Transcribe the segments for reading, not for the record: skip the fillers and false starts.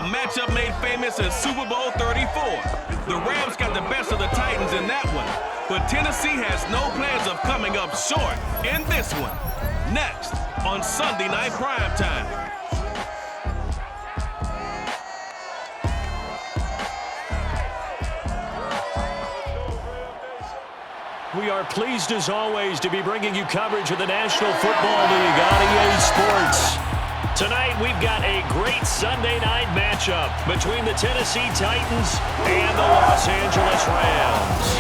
matchup made famous in Super Bowl 34. The Rams got the best of the Titans in that one, but Tennessee has no plans of coming up short in this one. Next, on Sunday Night Primetime. We are pleased, as always, to be bringing you coverage of the National Football League on EA Sports. Tonight, we've got a great Sunday night matchup between the Tennessee Titans and the Los Angeles Rams.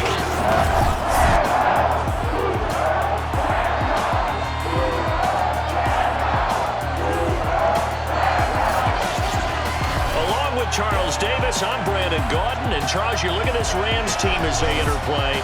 Along with Charles Davis, I'm Brandon Gaudin. And Charles, you look at this Rams team as they interplay.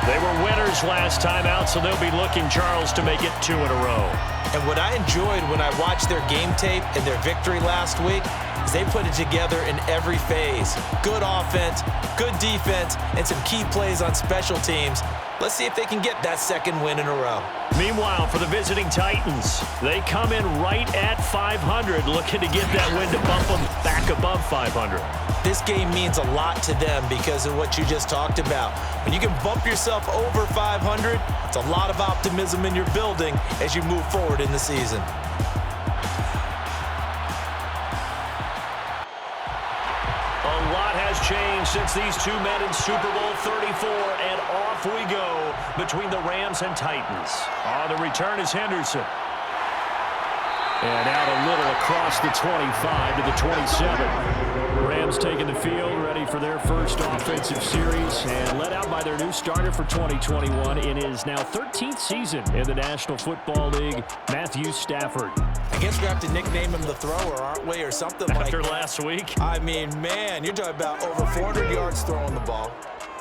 They were winners last time out, so they'll be looking, Charles, to make it 2 in a row. And what I enjoyed when I watched their game tape and their victory last week is they put it together in every phase. Good offense, good defense, and some key plays on special teams. Let's see if they can get that second win in a row. Meanwhile, for the visiting Titans, they come in right at 500, looking to get that win to bump them back above 500. This game means a lot to them because of what you just talked about. When you can bump yourself over 500, it's a lot of optimism in your building as you move forward in the season. A lot has changed since these two met in Super Bowl 34, and off we go between the Rams and Titans. On the return is Henderson. And out a little across the 25 to the 27. Rams taking the field, ready for their first offensive series, and led out by their new starter for 2021 in his now 13th season in the National Football League, Matthew Stafford. I guess we have to nickname him the thrower, aren't we, or something like that. After last week? I mean, man, you're talking about over 400 yards throwing the ball.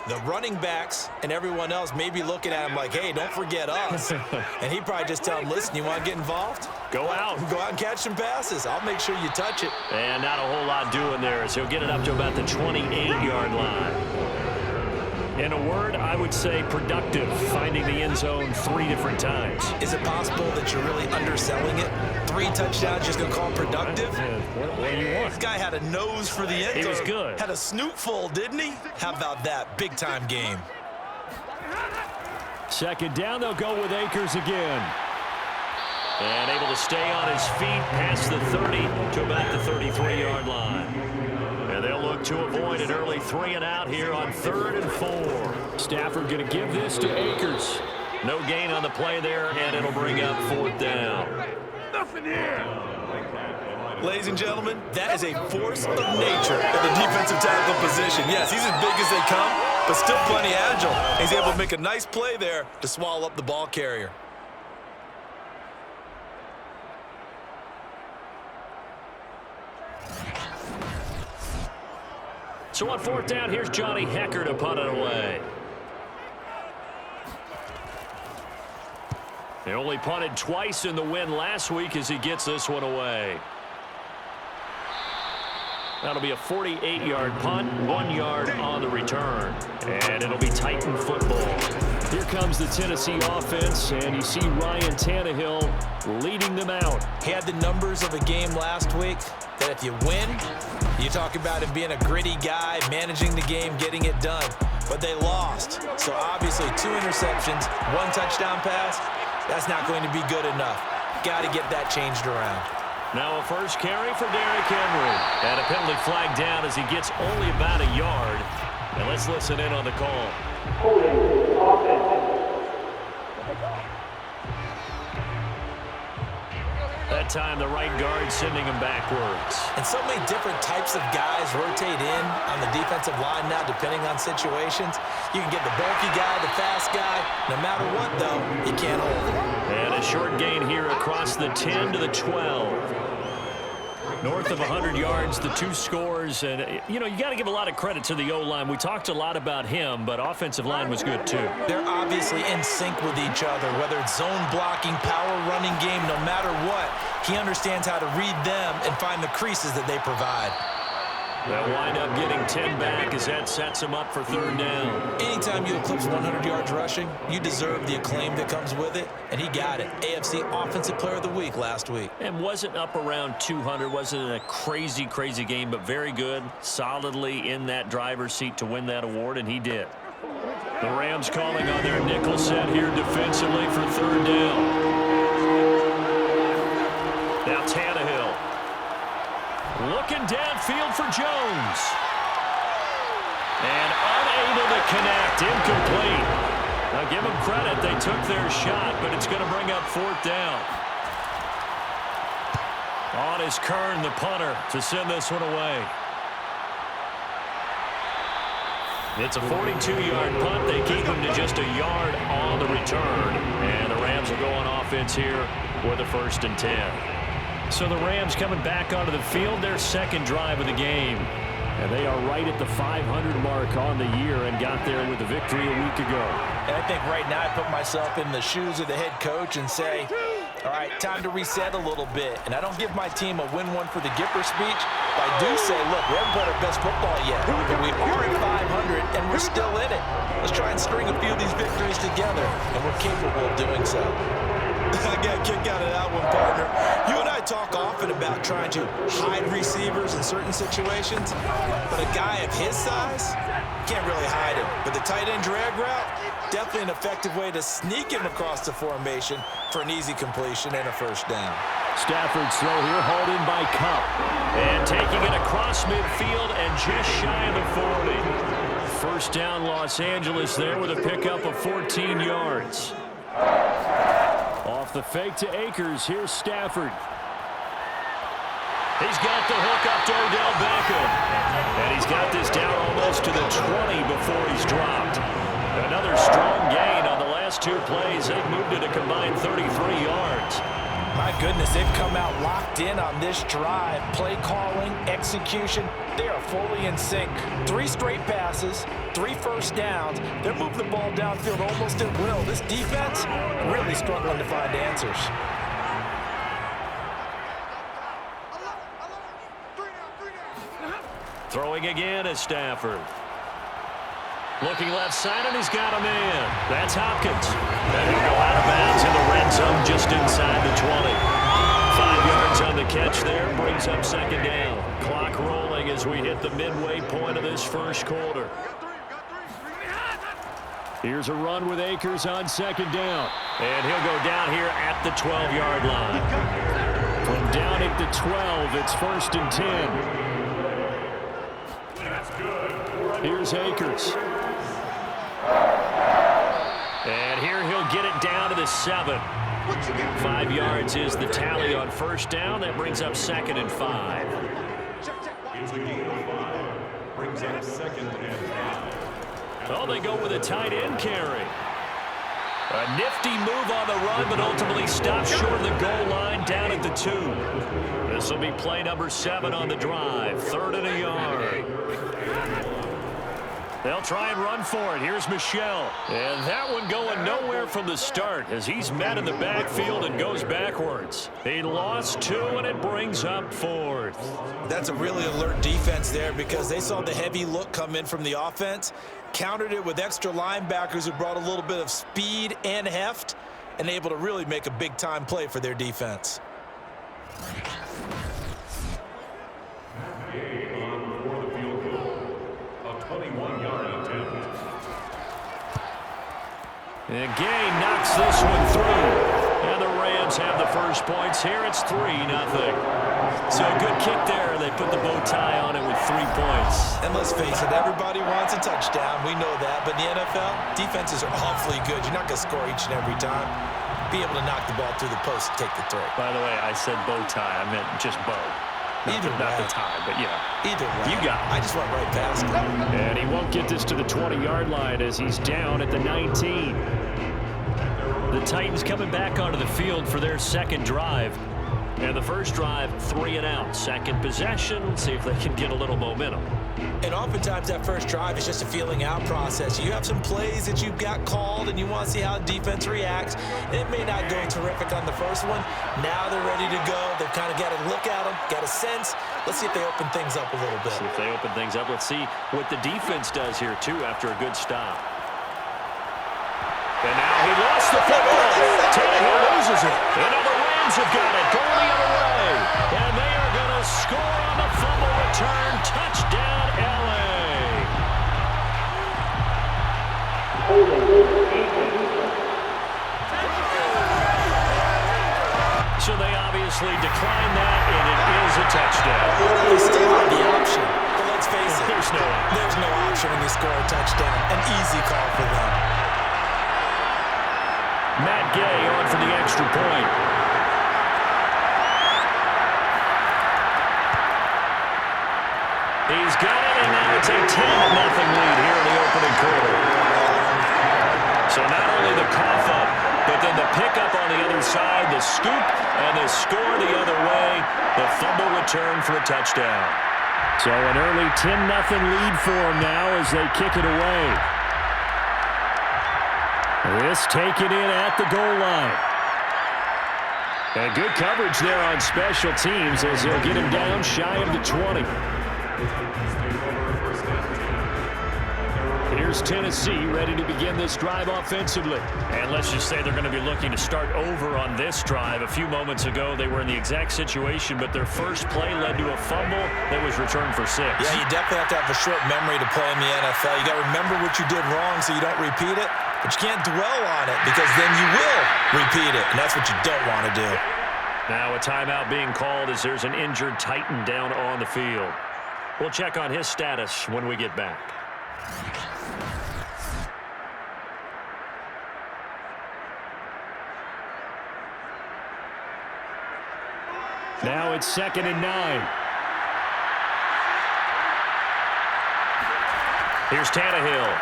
The running backs and everyone else may be looking at him like, hey, don't forget us. And he'd probably just tell him, listen, you want to get involved? Go out and catch some passes. I'll make sure you touch it. And not a whole lot doing there, so he'll get it up to about the 28-yard line. In a word, I would say productive, finding the end zone 3 different times. Is it possible that you're really underselling it? 3 touchdowns, just going to call him productive? What do you want? This guy had a nose for the end zone. He was good. Had a snoot full, didn't he? How about that? Big-time game. Second down, they'll go with Akers again. And able to stay on his feet past the 30 to about the 33-yard line. And they'll look to avoid an early 3 and out here on 3rd and 4. Stafford going to give this to Akers. No gain on the play there, and it'll bring up 4th down. Nothing here. Ladies and gentlemen, that is a force of nature at the defensive tackle position. Yes, he's as big as they come, but still plenty agile. He's able to make a nice play there to swallow up the ball carrier. So on 4th down, here's Johnny Hecker to punt it away. He only punted twice in the win last week as he gets this one away. That'll be a 48-yard punt, 1 yard on the return. And it'll be Titan football. Here comes the Tennessee offense, and you see Ryan Tannehill leading them out. He had the numbers of a game last week that if you win, you talk about him being a gritty guy, managing the game, getting it done. But they lost. So obviously 2 interceptions, 1 touchdown pass, that's not going to be good enough. Got to get that changed around. Now a first carry for Derrick Henry. And a penalty flag down as he gets only about a yard. And let's listen in on the call. That time the right guard sending him backwards. And so many different types of guys rotate in on the defensive line now depending on situations. You can get the bulky guy, the fast guy. No matter what, though, you can't hold him. And a short gain here across the 10 to the 12. North of 100 yards, the 2 scores. And, you know, you got to give a lot of credit to the O-line. We talked a lot about him, but offensive line was good, too. They're obviously in sync with each other, whether it's zone blocking, power running game, no matter what. He understands how to read them and find the creases that they provide. They'll wind up getting 10 back as that sets him up for 3rd down. Anytime anytime you eclipse 100 yards rushing, you deserve the acclaim that comes with it, and he got it. AFC Offensive Player of the Week last week. And wasn't up around 200, wasn't a crazy, crazy game, but very good, solidly in that driver's seat to win that award, and he did. The Rams calling on their nickel set here defensively for third down. Now Tannehill. Looking downfield for Jones. And unable to connect, incomplete. Now give them credit, they took their shot, but it's going to bring up fourth down. On is Kern, the punter, to send this one away. It's a 42-yard punt. They keep him to just a yard on the return. And the Rams will go on offense here with a 1st and 10. So the Rams coming back onto the field, their second drive of the game. And they are right at the 500 mark on the year and got there with a victory a week ago. And I think right now I put myself in the shoes of the head coach and say, all right, time to reset a little bit. And I don't give my team a win one for the Gipper speech, but I do say, look, we haven't played our best football yet, but we are at 500 and we're still in it. Let's try and string a few of these victories together, and we're capable of doing so. I got a kick out of that one, partner. You and I talk often about trying to hide receivers in certain situations, but a guy of his size can't really hide him. But the tight end drag route, definitely an effective way to sneak him across the formation for an easy completion and a 1st down. Stafford's throw here, hauled in by Cup. And taking it across midfield and just shy of the 40. 1st down, Los Angeles there with a pickup of 14 yards. Off the fake to Akers. Here's Stafford. He's got the hook up to Odell Beckham. And he's got this down almost to the 20 before he's dropped. Another strong gain on the last 2 plays. They've moved it a combined 33 yards. My goodness, they've come out locked in on this drive. Play calling, execution, they are fully in sync. 3 straight passes, 3 1st downs. They're moving the ball downfield almost at will. This defense really struggling to find answers. Throwing again is Stafford. Looking left side, and he's got a man. That's Hopkins. And he'll go out of bounds in the red zone just inside the 20. 5 yards on the catch there, brings up 2nd down. Clock rolling as we hit the midway point of this 1st quarter. Here's a run with Akers on 2nd down. And he'll go down here at the 12-yard line. From down at the 12, it's 1st and 10. Here's Akers. And here he'll get it down to the 7. 5 yards is the tally on 1st down. That brings up 2nd and 5. It's a gain of 5. Brings up 2nd and 5. Well, they go with a tight end carry. A nifty move on the run, but ultimately stopped short of the goal line down at the 2. This will be play number 7 on the drive. 3rd and a yard. They'll try and run for it. Here's Michel. And that one going nowhere from the start as he's met in the backfield and goes backwards. He lost 2, and it brings up 4th. That's a really alert defense there because they saw the heavy look come in from the offense, countered it with extra linebackers who brought a little bit of speed and heft, and able to really make a big-time play for their defense. And Gay knocks this one through. And the Rams have the 1st points here. It's 3-0. So a good kick there. They put the bow tie on it with 3 points. And let's face it, everybody wants a touchdown. We know that. But in the NFL, defenses are awfully good. You're not going to score each and every time. Be able to knock the ball through the post and take the 3. By the way, I said bow tie. I meant just bow. Not the tie, but yeah. Either way. You got it. I just went right past it. And he won't get this to the 20-yard line as he's down at the 19. The Titans coming back onto the field for their 2nd drive. And the 1st drive, 3 and out. 2nd possession, see if they can get a little momentum. And oftentimes that 1st drive is just a feeling out process. You have some plays that you've got called and you want to see how defense reacts. It may not go terrific on the 1st one. Now they're ready to go. They've kind of got to look at them, got a sense. Let's see if they open things up a little bit. See if they open things up. Let's see what the defense does here, too, after a good stop. And now he lost the football. Tannehill loses it. And now the Rams have got it. Going the other way. And they are going to score on the fumble return. Touchdown, L.A. So they obviously declined that, and it is a touchdown. They still have the option. But let's face it. There's no option when you score a touchdown. An easy call for them. Matt Gay on for the extra point. He's got it, and now it's a 10-0 lead here in the opening quarter. So not only the cough up, but then the pickup on the other side, the scoop, and the score the other way, the fumble return for a touchdown. So an early 10-0 lead for them now as they kick it away. This taken in at the goal line. And good coverage there on special teams as they'll get him down shy of the 20. Here's Tennessee ready to begin this drive offensively. And let's just say they're going to be looking to start over on this drive. A few moments ago, they were in the exact situation, but their first play led to a fumble that was returned for 6. Yeah, you definitely have to have a short memory to play in the NFL. You got to remember what you did wrong so you don't repeat it, but you can't dwell on it because then you will repeat it, and that's what you don't want to do. Now a timeout being called as there's an injured Titan down on the field. We'll check on his status when we get back. Now it's 2nd and 9. Here's Tannehill.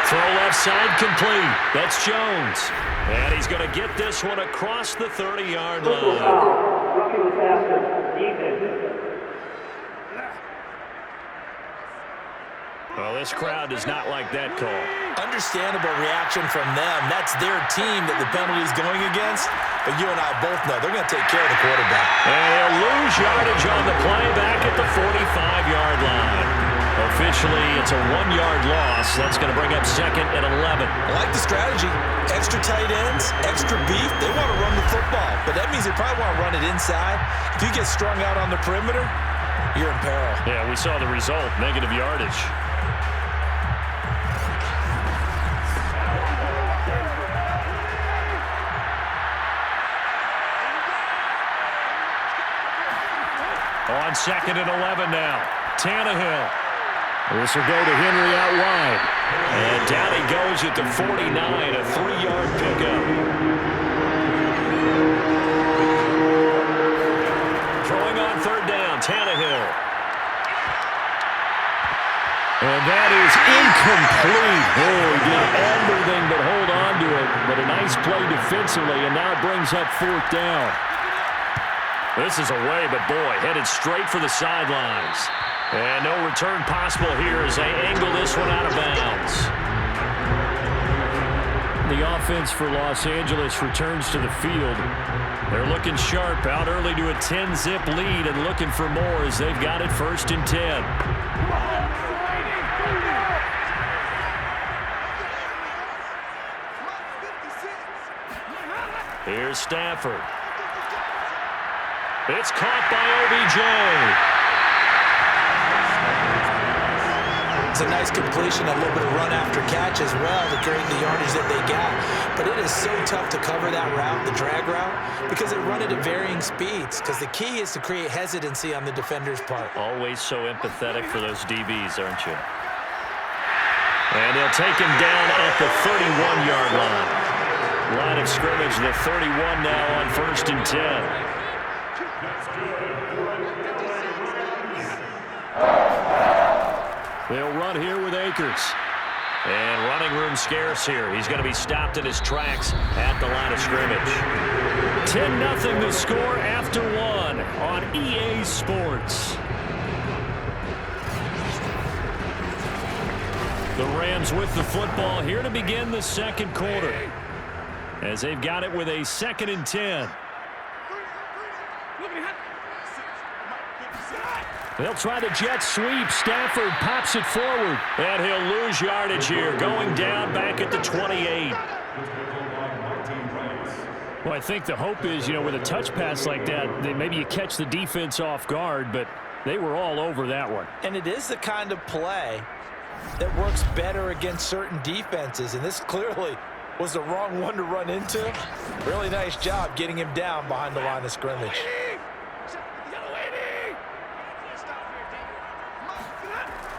Throw left side complete. That's Jones. And he's going to get this one across the 30-yard line. Well, this crowd does not like that call. Understandable reaction from them. That's their team that the penalty's going against. But you and I both know they're going to take care of the quarterback. And he'll lose yardage on the play back at the 45-yard line. Officially, it's a 1-yard loss. That's going to bring up 2nd and 11. I like the strategy. Extra tight ends, extra beef. They want to run the football. But that means they probably want to run it inside. If you get strung out on the perimeter, you're in peril. Yeah, we saw the result, negative yardage. On 2nd and 11 now. Tannehill. This will go to Henry out wide. And down he goes at the 49, a 3-yard pickup. Throwing on 3rd down, Tannehill. And that is incomplete. Oh, he did everything but hold on to it. But a nice play defensively, and now it brings up 4th down. This is away, but boy, headed straight for the sidelines. And no return possible here as they angle this one out of bounds. The offense for Los Angeles returns to the field. They're looking sharp, out early to a 10-zip lead and looking for more as they've got it 1st and 10. Here's Stafford. It's caught by OBJ. It's a nice completion, a little bit of run after catch as well to create the yardage that they got. But it is so tough to cover that route, the drag route, because they run it at varying speeds. Because the key is to create hesitancy on the defender's part. Always so empathetic for those DBs, aren't you? And they'll take him down at the 31-yard line. Line of scrimmage, the 31 now on 1st and 10. They'll run here with Akers. And running room scarce here. He's going to be stopped in his tracks at the line of scrimmage. 10-0 the score after 1 on EA Sports. The Rams with the football here to begin the 2nd quarter. As they've got it with a 2nd and 10. They'll try the jet sweep. Stafford pops it forward. And he'll lose yardage here, going down back at the 28. Well, I think the hope is, with a touch pass like that, maybe you catch the defense off guard, but they were all over that one. And it is the kind of play that works better against certain defenses, and this clearly was the wrong one to run into. Really nice job getting him down behind the line of scrimmage.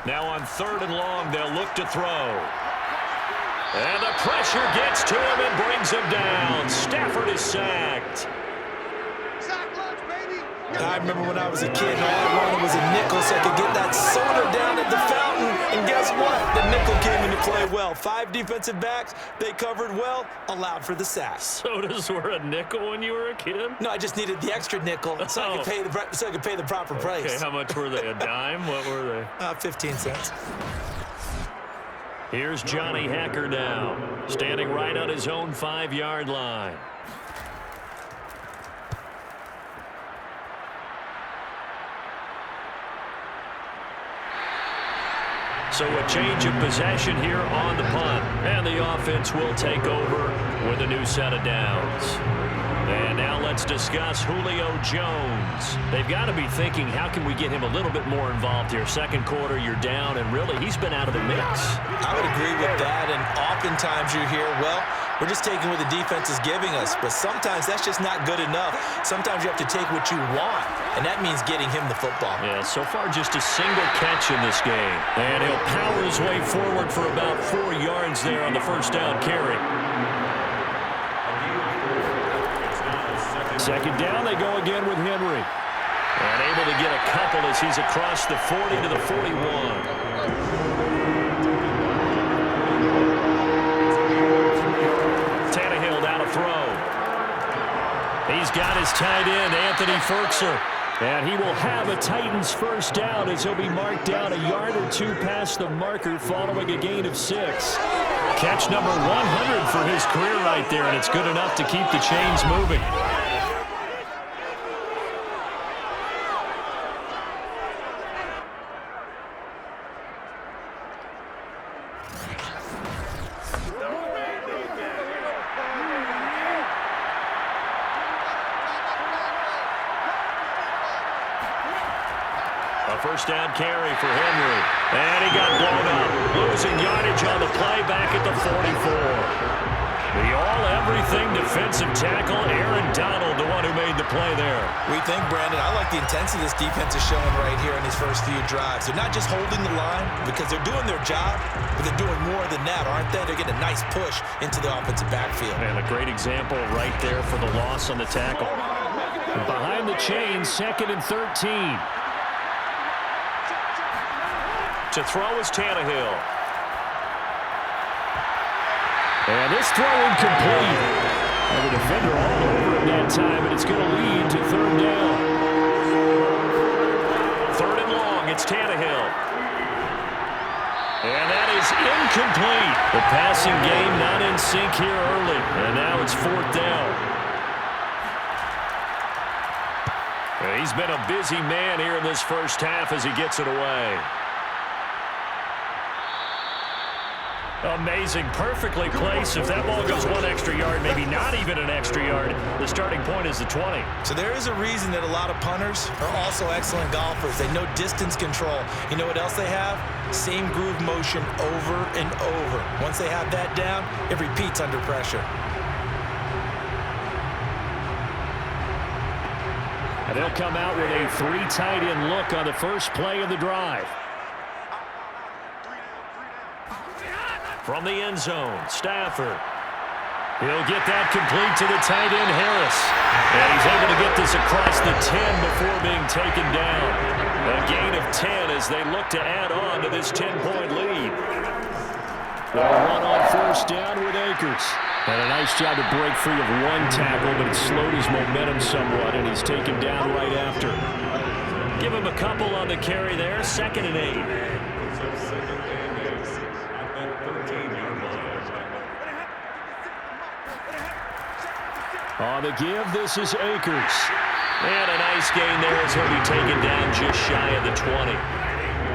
Now on 3rd and long, they'll look to throw. And the pressure gets to him and brings him down. Stafford is sacked. I remember when I was a kid, and all I wanted was a nickel so I could get that soda down at the fountain. And guess what? The nickel came into play well. 5 defensive backs, they covered well, allowed for the sack. Sodas were a nickel when you were a kid? No, I just needed the extra nickel so I could pay the proper price. Okay, how much were they? A dime? What were they? 15 cents. Here's Johnny Hacker now, standing right on his own 5-yard line. So a change of possession here on the punt. And the offense will take over with a new set of downs. And now let's discuss Julio Jones. They've got to be thinking, how can we get him a little bit more involved here? Second quarter, you're down, and really, he's been out of the mix. I would agree with that, and oftentimes you hear, well, we're just taking what the defense is giving us, but sometimes that's just not good enough. Sometimes you have to take what you want, and that means getting him the football. Yeah, so far just a single catch in this game. And he'll power his way forward for about 4 yards there on the first down carry. Second down, they go again with Henry. And able to get a couple as he's across the 40 to the 41. He's got his tight end, Anthony Ferkser. And he will have a Titans first down as he'll be marked down a yard or 2 past the marker following a gain of 6. Catch number 100 for his career right there, and it's good enough to keep the chains moving. First down carry for Henry. And he got blown up. Losing yardage on the play back at the 44. The all-everything defensive tackle, Aaron Donald, the one who made the play there. We think, Brandon, I like the intensity this defense is showing right here in these first few drives. They're not just holding the line because they're doing their job, but they're doing more than that, aren't they? They're getting a nice push into the offensive backfield. And a great example right there for the loss on the tackle. Behind the chains, 2nd and 13. To throw is Tannehill. And this throw incomplete. And the defender all over him that time, and it's going to lead to 3rd down. 3rd and long, it's Tannehill. And that is incomplete. The passing game not in sync here early. And now it's 4th down. He's been a busy man here in this first half as he gets it away. Amazing, perfectly placed. If that ball goes 1 extra yard, maybe not even an extra yard, the starting point is the 20. So there is a reason that a lot of punters are also excellent golfers. They know distance control. You know what else they have? Same groove motion over and over. Once they have that down, it repeats under pressure. And they'll come out with a 3 tight end look on the first play of the drive. From the end zone, Stafford. He'll get that complete to the tight end, Harris. And he's able to get this across the 10 before being taken down. A gain of 10 as they look to add on to this 10-point lead. They'll run on first down with Akers. And a nice job to break free of 1 tackle, but it slowed his momentum somewhat, and he's taken down right after. Give him a couple on the carry there, 2nd and 8. On the give, this is Akers. And a nice gain there as he'll be taken down just shy of the 20.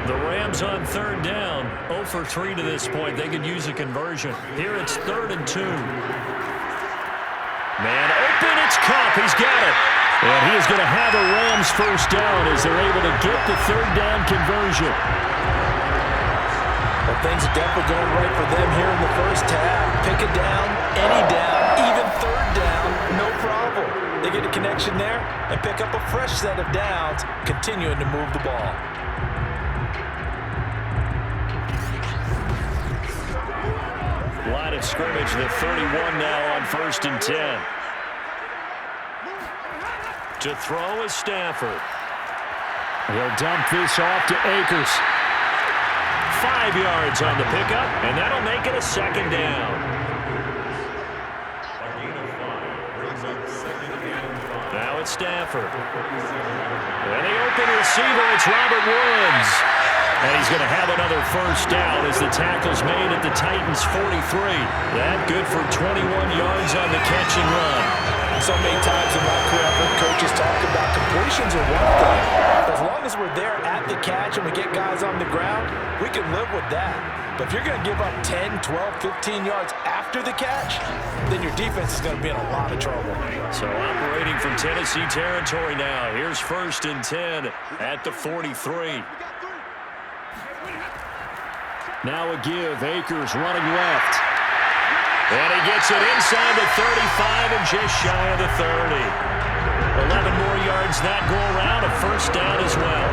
The Rams on third down, 0 for 3 to this point. They could use a conversion. Here it's 3rd and 2. Man open, it's Cup. He's got it. And he is going to have a Rams first down as they're able to get the 3rd down conversion. Well, things are definitely going right for them here in the first half. Pick it down, any down, even 3rd down, no problem. They get a connection there and pick up a fresh set of downs, continuing to move the ball. Line of scrimmage, the 31 now on 1st and 10. To throw is Stafford. He'll dump this off to Akers. 5 yards on the pickup, and that'll make it a 2nd down. Now it's Stafford. And the open receiver, it's Robert Woods. And he's going to have another first down as the tackle's made at the Titans' 43. That good for 21 yards on the catch and run. So many times in my career, I've heard coaches talk about completions are one thing. As long as we're there at the catch and we get guys on the ground, we can live with that. But if you're going to give up 10, 12, 15 yards after the catch, then your defense is going to be in a lot of trouble. So operating from Tennessee territory now. Here's 1st and 10 at the 43. Now a give. Akers running left. And he gets it inside the 35 and just shy of the 30. 11 more yards that go around, a first down as well.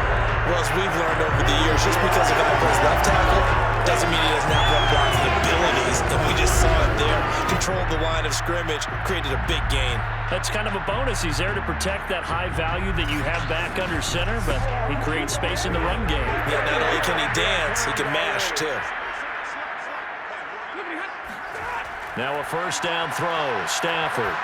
Well, as we've learned over the years, just because a guy plays left tackle doesn't mean he doesn't have run blocking abilities. And we just saw it there. Controlled the line of scrimmage, created a big gain. That's kind of a bonus. He's there to protect that high value that you have back under center, but he creates space in the run game. Yeah, not only can he dance, he can mash too. Now a first down throw. Stafford.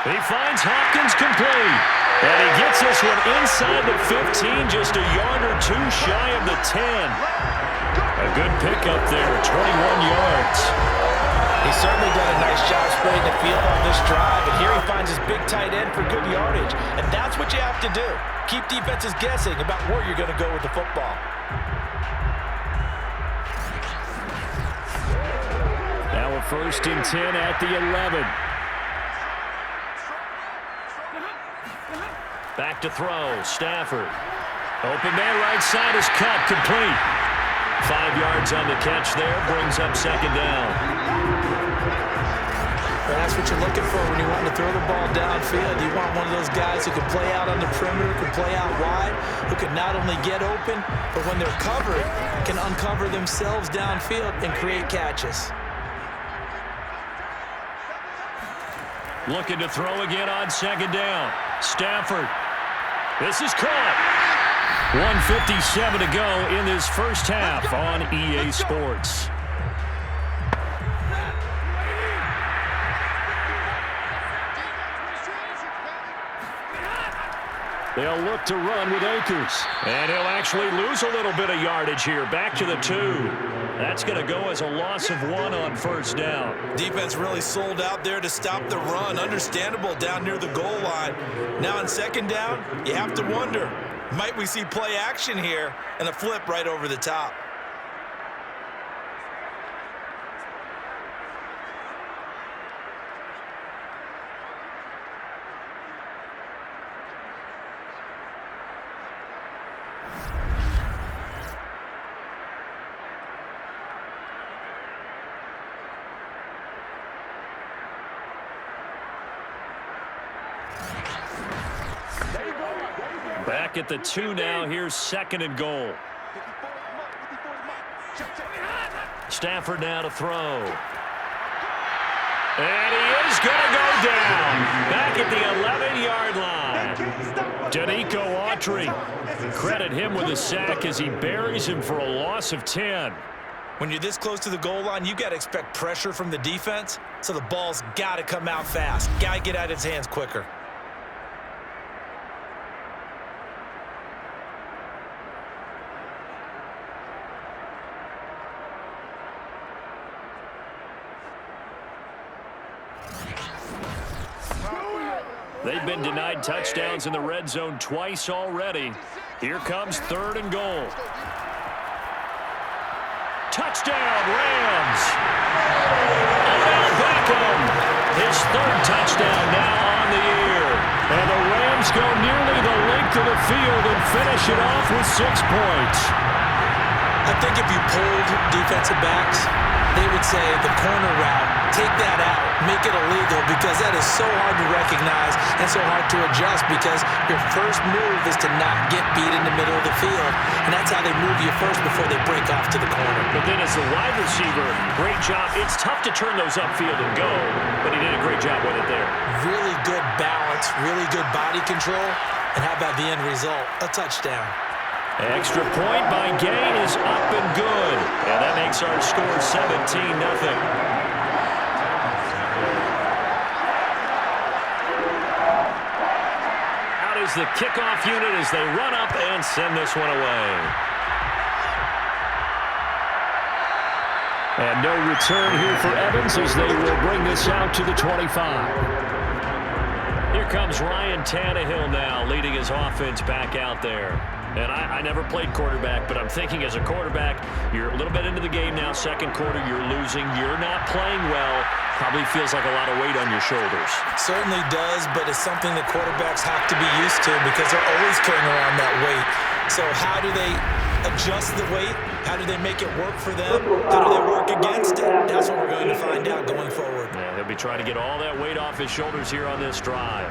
He finds Hopkins complete. And he gets this one inside the 15, just a yard or two shy of the 10. A good pickup there, 21 yards. He's certainly done a nice job spreading the field on this drive, and here he finds his big tight end for good yardage. And that's what you have to do. Keep defenses guessing about where you're going to go with the football. Now a 1st and 10 at the 11. Back to throw, Stafford. Open man right side is cut, complete. 5 yards on the catch there, brings up 2nd down. That's what you're looking for when you want to throw the ball downfield. You want one of those guys who can play out on the perimeter, can play out wide, who can not only get open, but when they're covered, can uncover themselves downfield and create catches. Looking to throw again on 2nd down. Stafford. This is caught. 1:57 to go in this first half on EA Sports. They'll look to run with Akers. And he'll actually lose a little bit of yardage here. Back to the 2. That's going to go as a loss of 1 on first down. Defense really sold out there to stop the run. Understandable down near the goal line. Now on 2nd down, you have to wonder, might we see play action here and a flip right over the top? Back at the 2 now. Here's 2nd and goal. Stafford now to throw. And he is going to go down. Back at the 11-yard line. Danico Autry. Credit him with a sack as he buries him for a loss of 10. When you're this close to the goal line, you got to expect pressure from the defense, so the ball's got to come out fast. Got to get out of his hands quicker. They've been denied touchdowns in the red zone twice already. Here comes 3rd and goal. Touchdown, Rams. Odell Beckham. His 3rd touchdown now on the year. And the Rams go nearly the length of the field and finish it off with 6 points. I think if you polled defensive backs, they would say the corner route, take that out, make it illegal, because that is so hard to recognize and so hard to adjust, because your first move is to not get beat in the middle of the field, and that's how they move you first before they break off to the corner. But then as the wide receiver, great job. It's tough to turn those upfield and go, but he did a great job with it there. Really good balance, really good body control, and how about the end result? A touchdown. Extra point by Gain is up and good. And that makes our score 17-0. Out is the kickoff unit as they run up and send this one away. And no return here for Evans as they will bring this out to the 25. Here comes Ryan Tannehill now, leading his offense back out there. And I never played quarterback, but I'm thinking as a quarterback, you're a little bit into the game now. Second quarter, you're losing. You're not playing well. Probably feels like a lot of weight on your shoulders. Certainly does, but it's something that quarterbacks have to be used to because they're always carrying around that weight. So how do they adjust the weight? How do they make it work for them? How do they work against it? That's what we're going to find out going forward. Yeah, he'll be trying to get all that weight off his shoulders here on this drive.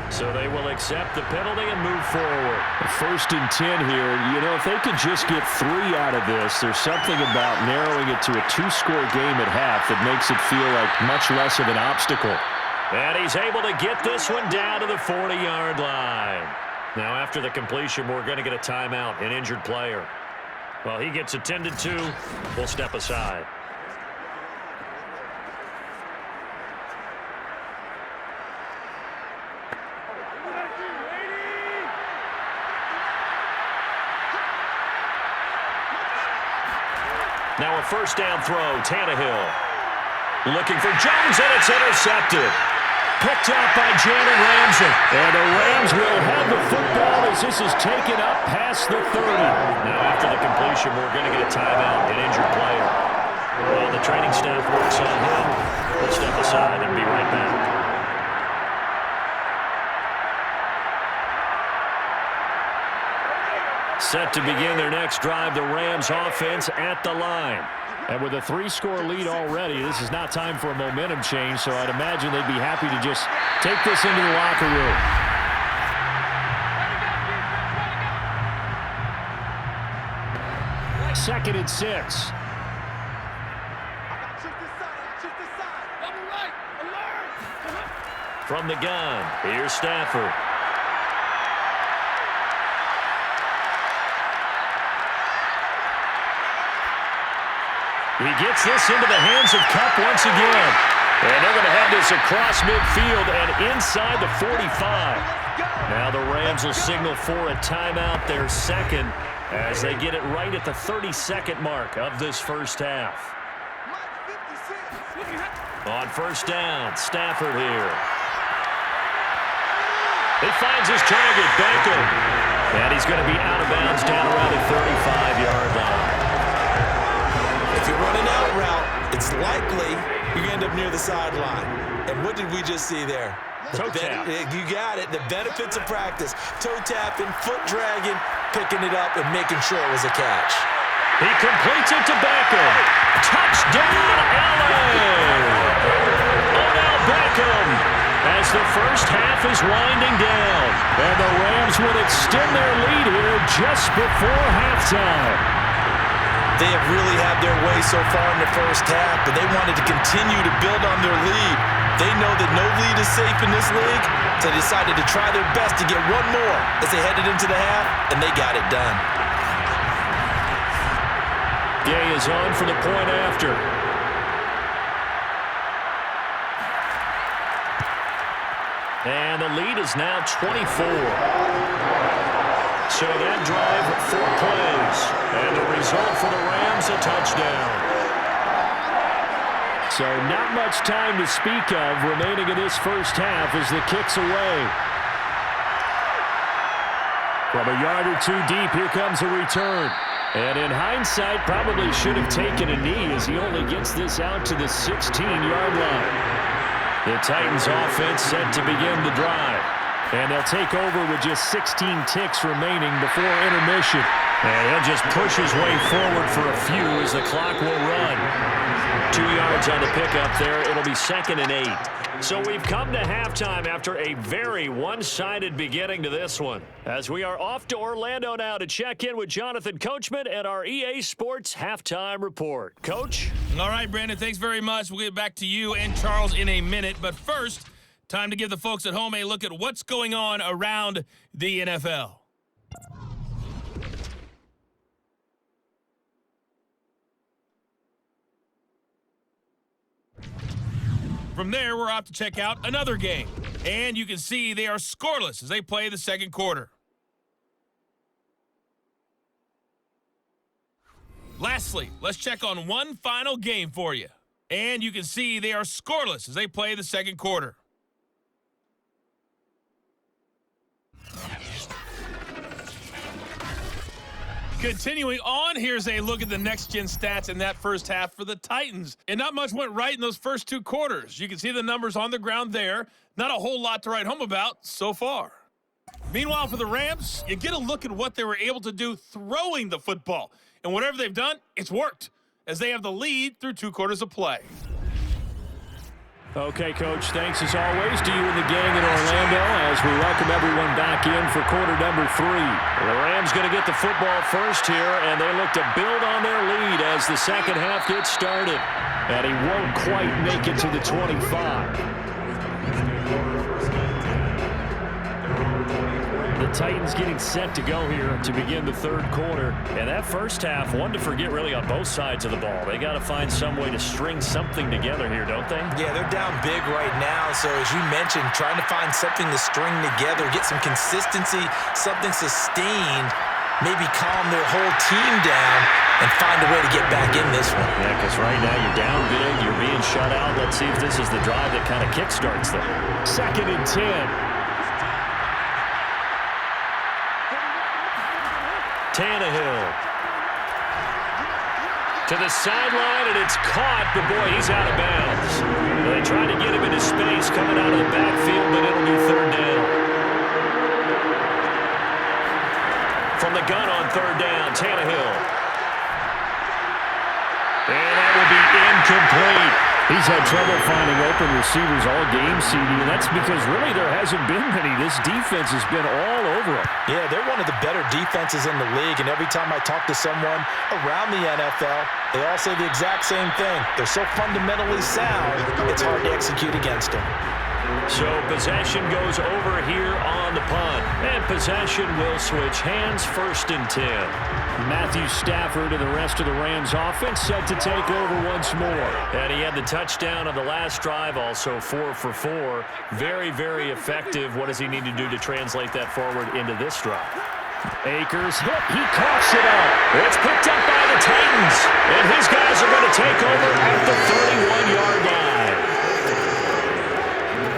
So they will accept the penalty and move forward. 1st and 10 here. You know, if they could just get 3 out of this, there's something about narrowing it to a 2-score game at half that makes it feel like much less of an obstacle. And he's able to get this one down to the 40-yard line. Now, after the completion, we're going to get a timeout, an injured player. Well, he gets attended to. We'll step aside. Now a 1st down throw, Tannehill. Looking for Jones, and it's intercepted. Picked up by Jalen Ramsey. And the Rams will have the football as this is taken up past the 30. Now after the completion, we're going to get a timeout, an injured player. Well, the training staff works on him. We'll step aside and be right back. Set to begin their next drive, the Rams offense at the line. And with a 3-score lead already, this is not time for a momentum change, so I'd imagine they'd be happy to just take this into the locker room. Second and 6. From the gun, here's Stafford. He gets this into the hands of Kupp once again. And they're going to have this across midfield and inside the 45. Now the Rams will signal for a timeout, their second, as they get it right at the 32nd mark of this first half. On 1st down, Stafford here. He finds his target, Beckham. And he's going to be out of bounds down around the 35-yard line. If you're running out route, it's likely you're going to end up near the sideline. And what did we just see there? Toe tap. You got it. The benefits of practice. Toe tapping, foot dragging, picking it up, and making sure it was a catch. He completes it to Beckham. Touchdown, LA! Odell Beckham as the first half is winding down. And the Rams will extend their lead here just before halftime. They have really had their way so far in the first half, but they wanted to continue to build on their lead. They know that no lead is safe in this league, so they decided to try their best to get one more as they headed into the half, and they got it done. Gay is on for the point after. And the lead is now 24. So that drive, 4 plays. And the result for the Rams, a touchdown. So not much time to speak of remaining in this first half as the kick's away. From a yard or two deep, here comes a return. And in hindsight, probably should have taken a knee as he only gets this out to the 16-yard line. The Titans offense set to begin the drive. And they'll take over with just 16 ticks remaining before intermission. And he'll just push his way forward for a few as the clock will run. 2 yards on the pickup there. It'll be 2nd and 8. So we've come to halftime after a very one-sided beginning to this one. As we are off to Orlando now to check in with Jonathan Coachman and our EA Sports Halftime Report. Coach? All right, Brandon, thanks very much. We'll get back to you and Charles in a minute. But first, time to give the folks at home a look at what's going on around the NFL. From there, we're off to check out another game. And you can see they are scoreless as they play the second quarter. Lastly, let's check on one final game for you. And you can see they are scoreless as they play the second quarter. Continuing on, here's a look at the next-gen stats in that first half for the Titans. And not much went right in those first 2 quarters. You can see the numbers on the ground there. Not a whole lot to write home about so far. Meanwhile, for the Rams, you get a look at what they were able to do throwing the football. And whatever they've done, it's worked, as they have the lead through 2 quarters of play. Okay, Coach, thanks as always to you and the gang in Orlando as we welcome everyone back in for quarter number 3. The Rams going to get the football first here, and they look to build on their lead as the second half gets started. And he won't quite make it to the 25. The Titans getting set to go here to begin the third quarter. And that first half, one to forget really on both sides of the ball. They got to find some way to string something together here, don't they? Yeah, they're down big right now. So as you mentioned, trying to find something to string together, get some consistency, something sustained, maybe calm their whole team down and find a way to get back in this one. Yeah, because right now you're down big, you're being shut out. Let's see if this is the drive that kind of kickstarts them. 2nd and 10. Tannehill to the sideline, and it's caught, but boy, he's out of bounds. They try to get him into space coming out of the backfield, but it'll be 3rd down. From the gun on 3rd down, Tannehill. And that will be incomplete. He's had trouble finding open receivers all game, CD, and that's because really there hasn't been many. This defense has been all over them. Yeah, they're one of the better defenses in the league, and every time I talk to someone around the NFL, they all say the exact same thing. They're so fundamentally sound, it's hard to execute against them. So possession goes over here on the punt, and possession will switch hands, 1st and 10. Matthew Stafford and the rest of the Rams offense set to take over once more. And he had the touchdown on the last drive, also 4 for 4. Very, very effective. What does he need to do to translate that forward into this drive? Akers hit. He coughs it up. It's picked up by the Titans, and his guys are going to take over at the 31-yard line.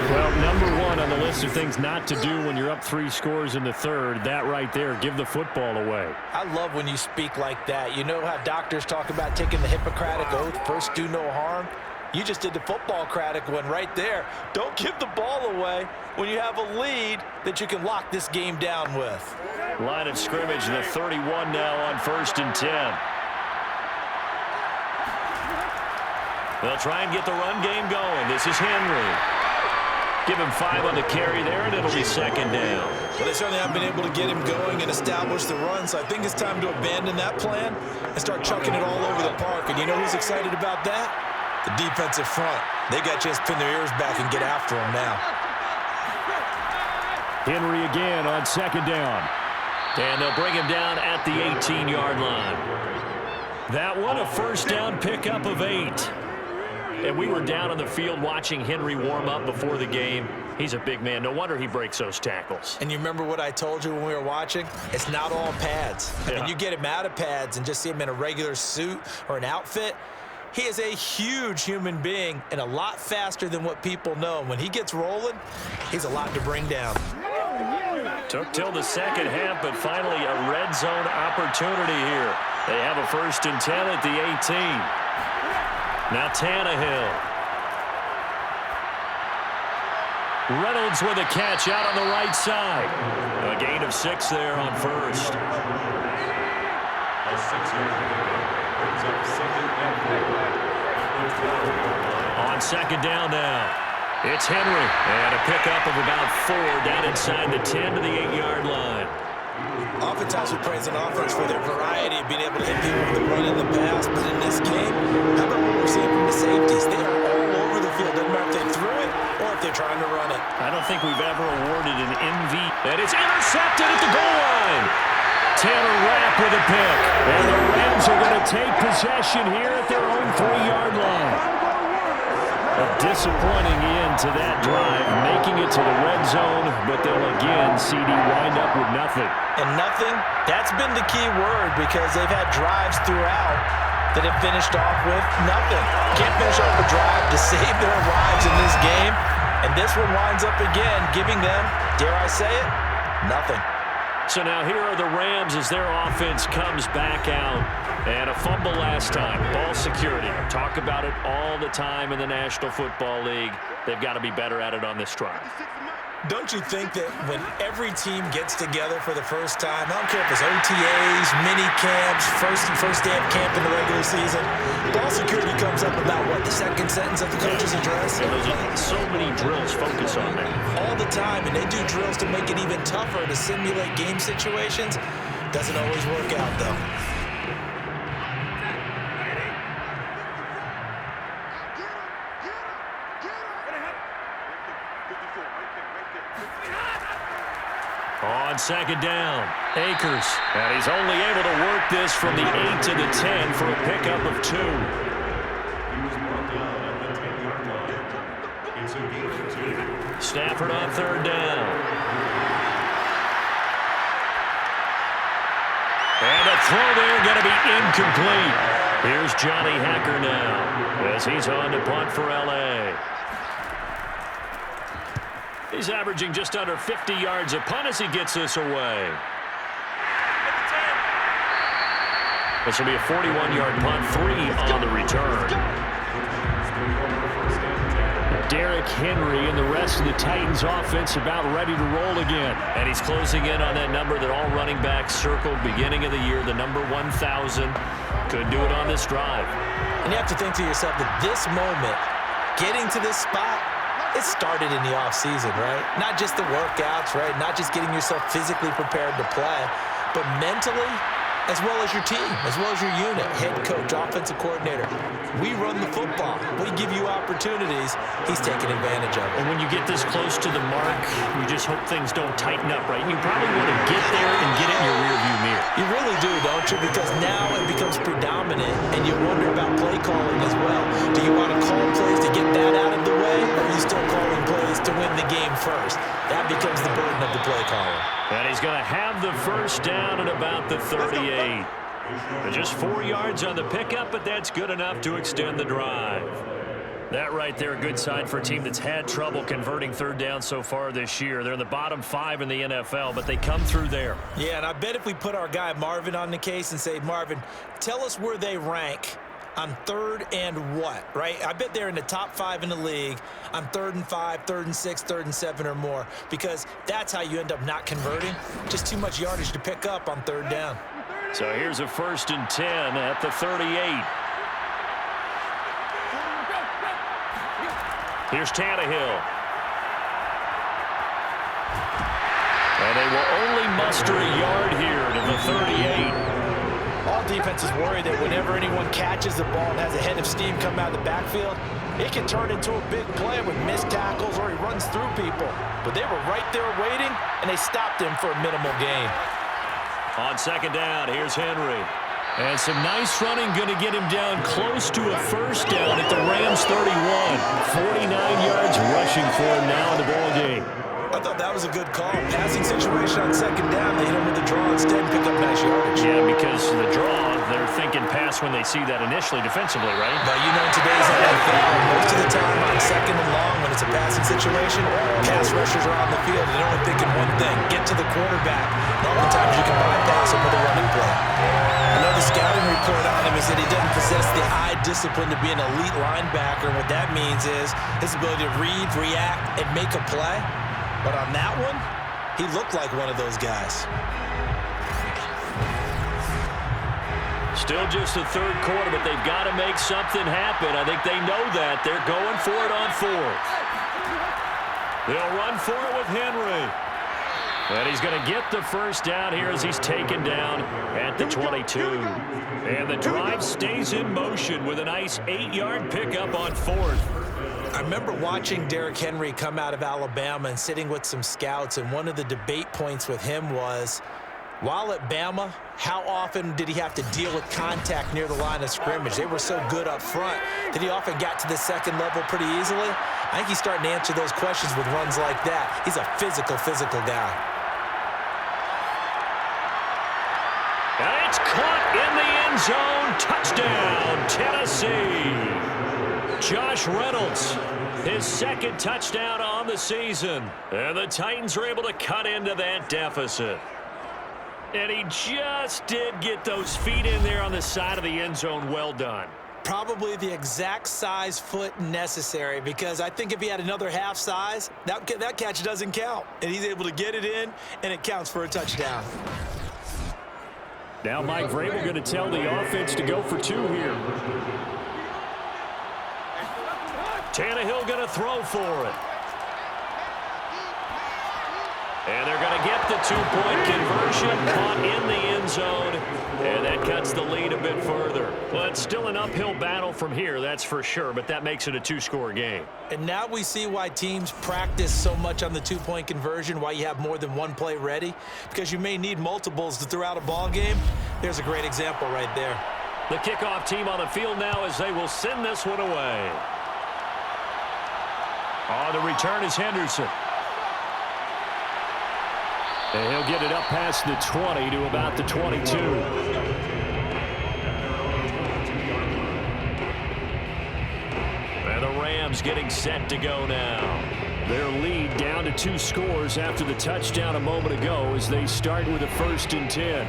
Well, number 1 on the list of things not to do when you're up 3 scores in the third, that right there, give the football away. I love when you speak like that. You know how doctors talk about taking the Hippocratic Oath, first do no harm? You just did the football-cratic one right there. Don't give the ball away when you have a lead that you can lock this game down with. Line of scrimmage, the 31 now on 1st and 10. They'll try and get the run game going. This is Henry. Give him 5 on the carry there, and it'll be 2nd down. Well, they certainly have been able to get him going and establish the run, so I think it's time to abandon that plan and start chucking it all over the park. And you know who's excited about that? The defensive front. They got a chance to pin their ears back and get after him now. Henry again on 2nd down. And they'll bring him down at the 18-yard line. That one, a 1st down pickup of 8. And we were down on the field watching Henry warm up before the game. He's a big man. No wonder he breaks those tackles. And you remember what I told you when we were watching? It's not all pads. Yeah. I mean, you get him out of pads and just see him in a regular suit or an outfit. He is a huge human being and a lot faster than what people know. When he gets rolling, he's a lot to bring down. Took till the second half, but finally a red zone opportunity here. They have a 1st and 10 at the 18. Now Tannehill. Reynolds with a catch out on the right side. A gain of 6 there on 1st. A 6-yard pickup brings up 2nd and 4. On 2nd down now. It's Henry, and a pickup of about 4 down inside the 10 to the 8-yard line. Oftentimes we praise an offense for their variety of being able to hit people with the run in the pass, but in this game, how about what we're seeing from the safeties? They are all over the field. Doesn't matter if they threw it or if they're trying to run it. I don't think we've ever awarded an MVP. And it's intercepted at the goal line. Taylor Rapp with a pick. And the Rams are going to take possession here at their own 3-yard line. A disappointing end to that drive, making it to the red zone, but they'll again, CD, wind up with nothing. And nothing, that's been the key word because they've had drives throughout that have finished off with nothing. Can't finish off a drive to save their lives in this game. And this one winds up again, giving them, dare I say it, nothing. So now here are the Rams as their offense comes back out. And a fumble last time. Ball security. Talk about it all the time in the National Football League. They've got to be better at it on this drive. Don't you think that when every team gets together for the first time, I don't care if it's OTAs, mini camps, first day of camp in the regular season, ball security comes up about what, the second sentence of the coach's address? And those are so many drills focus on that. All the time, and they do drills to make it even tougher to simulate game situations. Doesn't always work out, though. On 2nd down, Akers. And he's only able to work this from the 8 to the 10 for a pickup of 2. He was brought down at the 10-yard line. It's a gain of 2. Stafford on 3rd down. And a throw there going to be incomplete. Here's Johnny Hacker now as he's on to punt for L.A. He's averaging just under 50 yards a punt as he gets this away. This will be a 41-yard punt, 3 on the return. Derrick Henry and the rest of the Titans offense about ready to roll again. And he's closing in on that number that all running backs circled beginning of the year, the number 1,000. Could do it on this drive. And you have to think to yourself that this moment, getting to this spot, it started in the offseason, right? Not just the workouts, right? Not just getting yourself physically prepared to play, but mentally, as well as your team, as well as your unit, head coach, offensive coordinator. We run the football. We give you opportunities. He's taking advantage of it. And when you get this close to the mark, you just hope things don't tighten up, right? You probably want to get there and get it in your rearview mirror. You really do, don't you? Because now it becomes predominant, and you wonder about play calling as well. Do you want to call plays to get that out of the way, or are you still calling plays to win the game first? That becomes the burden of the play caller. And he's going to have the 1st down at about the 38. Just 4 yards on the pickup, but that's good enough to extend the drive. That right there, a good sign for a team that's had trouble converting 3rd down so far this year. They're in the bottom 5 in the NFL, but they come through there. Yeah, and I bet if we put our guy Marvin on the case and say, Marvin, tell us where they rank on 3rd and what, right? I bet they're in the top 5 in the league on 3rd and 5, 3rd and 6, 3rd and 7 or more, because that's how you end up not converting. Just too much yardage to pick up on 3rd down. So here's a 1st and 10 at the 38. Here's Tannehill. And they will only muster a yard here to the 38. All defenses worry that whenever anyone catches the ball and has a head of steam come out of the backfield, it can turn into a big play with missed tackles or he runs through people. But they were right there waiting, and they stopped him for a minimal gain. On 2nd down, here's Henry. And some nice running, going to get him down close to a 1st down at the Rams 31. 49 yards rushing for him now in the ball game. I thought that was a good call. Passing situation on second down. They hit him with the draw instead and pick up nice yardage. Yeah, because the draw, they're thinking pass when they see that initially defensively, right? But you know, in today's NFL, most of the time on second and long, when it's a passing situation, pass rushers are on the field. They're only thinking one thing, get to the quarterback. And oftentimes you can bypass him with a running play. Another scouting report on him is that he doesn't possess the eye discipline to be an elite linebacker. What that means is his ability to read, react, and make a play. But on that one, he looked like one of those guys. Still just the third quarter, but they've got to make something happen. I think they know that. They're going for it on fourth. They'll run for it with Henry. And he's going to get the first down here as he's taken down at the 22. And the drive stays in motion with a nice 8-yard pickup on fourth. I remember watching Derrick Henry come out of Alabama and sitting with some scouts, and one of the debate points with him was, while at Bama, how often did he have to deal with contact near the line of scrimmage? They were so good up front that he often got to the second level pretty easily. I think he's starting to answer those questions with runs like that. He's a physical guy. And it's caught in the end zone. Touchdown, Tennessee. Josh Reynolds, his second touchdown on the season. And the Titans were able to cut into that deficit. And he just did get those feet in there on the side of the end zone. Well done. Probably the exact size foot necessary, because I think if he had another half size, that catch doesn't count. And he's able to get it in, and it counts for a touchdown. Now Mike Vrabel going to tell the offense to go for two here. Tannehill going to throw for it. And they're going to get the two-point conversion, caught in the end zone, and that cuts the lead a bit further. Well, it's still an uphill battle from here, that's for sure, but that makes it a two-score game. And now we see why teams practice so much on the two-point conversion, why you have more than one play ready, because you may need multiples to throw out a ball game. There's a great example right there. The kickoff team on the field now as they will send this one away. On the return is Henderson. And he'll get it up past the 20 to about the 22. And the Rams getting set to go now. Their lead down to 2 scores after the touchdown a moment ago as they start with a 1st and 10.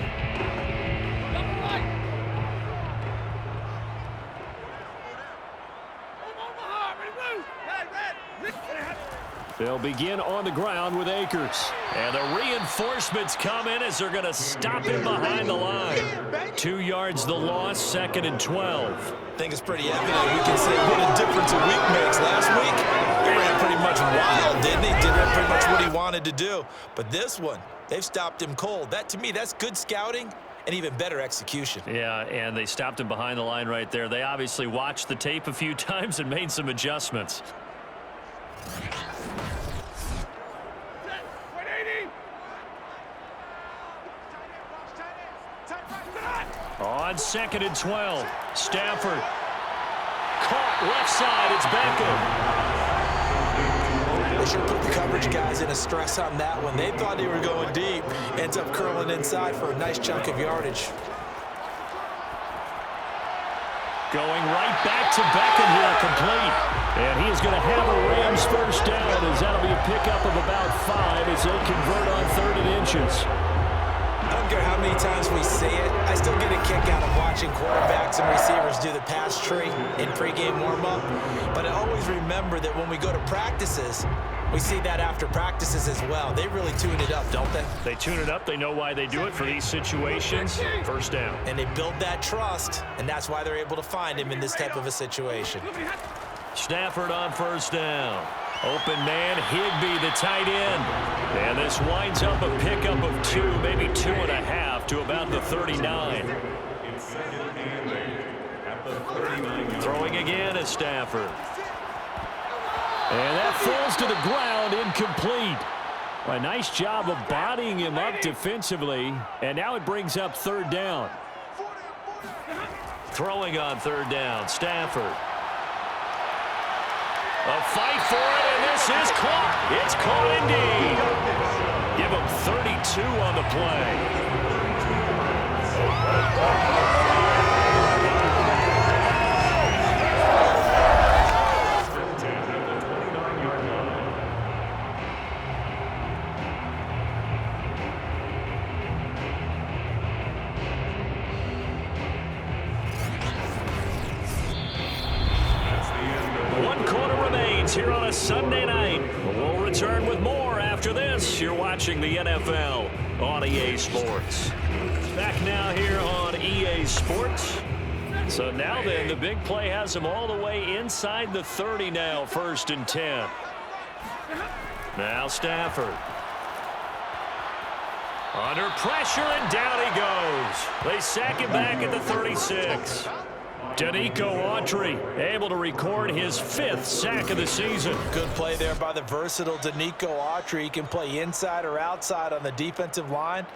They'll begin on the ground with Akers. And the reinforcements come in as they're going to stop him behind the line. 2 yards the loss, 2nd and 12. I think it's pretty evident. We can say what a difference a week makes. Last week, he ran pretty much wild, didn't he? Did pretty much what he wanted to do. But this one, they've stopped him cold. That, to me, that's good scouting and even better execution. Yeah, and they stopped him behind the line right there. They obviously watched the tape a few times and made some adjustments. On 2nd and 12, Stafford caught left side. It's Beckham. They should put the coverage guys in a stress on that one. They thought they were going deep. Ends up curling inside for a nice chunk of yardage. Going right back to Beckham here, complete. And he is going to have a Rams first down as that'll be a pickup of about 5 as they convert on 3rd and inches. I don't care how many times we see it. I still get a kick out of watching quarterbacks and receivers do the pass tree in pregame warm-up. But I always remember that when we go to practices, we see that after practices as well. They really tune it up, don't they? They tune it up. They know why they do it for these situations. First down. And they build that trust, and that's why they're able to find him in this type of a situation. Stafford on first down. Open man, Higbee, the tight end. And this winds up a pickup of 2, maybe 2.5 to about the 39. Throwing again is Stafford. And that falls to the ground, incomplete. A nice job of bodying him up defensively. And now it brings up 3rd down. Throwing on 3rd down, Stafford. A fight for it, and this is caught. It's caught indeed. Give him 32 on the play. Here on a Sunday night. We'll return with more after this. You're watching the NFL on EA Sports. Back now here on EA Sports. So now then, the big play has them all the way inside the 30 now, 1st and 10. Now Stafford. Under pressure, and down he goes. They sack him back at the 36. Danico Autry able to record his 5th sack of the season. Good play there by the versatile Danico Autry. He can play inside or outside on the defensive line.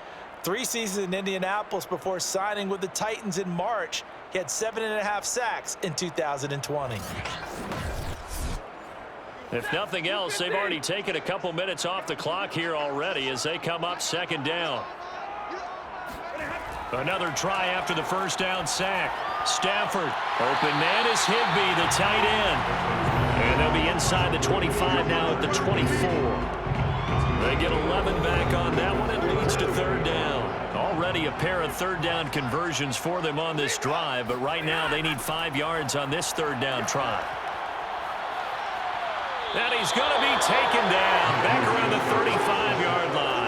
3 seasons in Indianapolis before signing with the Titans in March. He had 7.5 sacks in 2020. If nothing else, they've already taken a couple minutes off the clock here already as they come up 2nd down. Another try after the 1st down sack. Stafford, open man is Higbee, the tight end. And they'll be inside the 25 now at the 24. They get 11 back on that one. It leads to 3rd down. Already a pair of 3rd down conversions for them on this drive, but right now they need 5 yards on this 3rd down try. And he's going to be taken down back around the 35-yard line.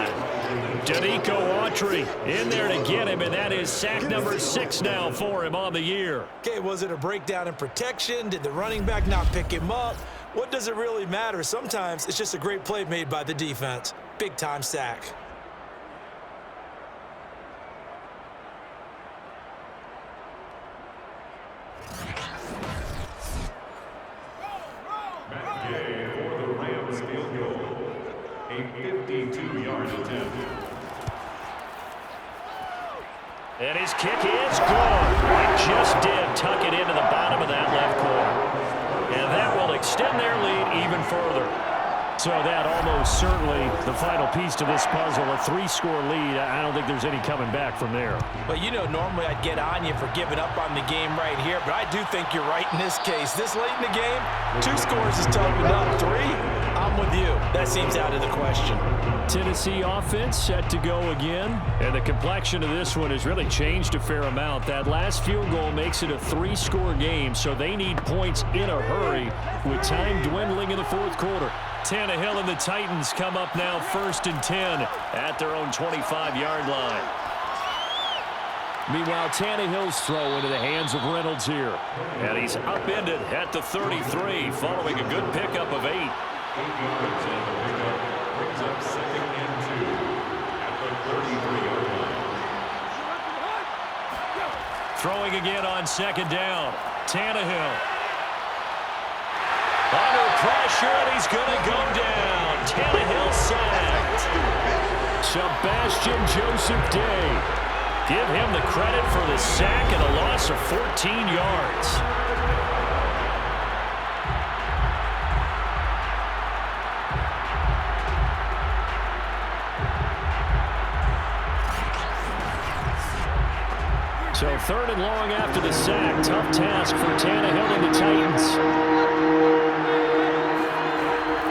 Danico Autry in there to get him, and that is sack number 6 now for him on the year. Okay, was it a breakdown in protection? Did the running back not pick him up? What does it really matter? Sometimes it's just a great play made by the defense. Big-time sack. For the Rams field goal, a 52-yard attempt. And his kick is good. It just did tuck it into the bottom of that left corner. And that will extend their lead even further. So that almost certainly the final piece to this puzzle, a 3-score lead. I don't think there's any coming back from there. Well, you know, normally I'd get on you for giving up on the game right here, but I do think you're right in this case. This late in the game, 2 scores is tough enough. 3, I'm with you. That seems out of the question. Tennessee offense set to go again, and the complexion of this one has really changed a fair amount. That last field goal makes it a 3-score game, so they need points in a hurry with time dwindling in the 4th quarter. Tannehill and the Titans come up now 1st and 10 at their own 25-yard line. Meanwhile, Tannehill's throw into the hands of Reynolds here. And he's upended at the 33 following a good pickup of 8. 8 yards on the pickup brings up 2nd and 2 at the 33-yard line. Throwing again on 2nd down. Tannehill. Under pressure, and he's going to go down. Tannehill sacked. Sebastian Joseph Day. Give him the credit for the sack and a loss of 14 yards. So 3rd and long after the sack. Tough task for Tannehill and the Titans.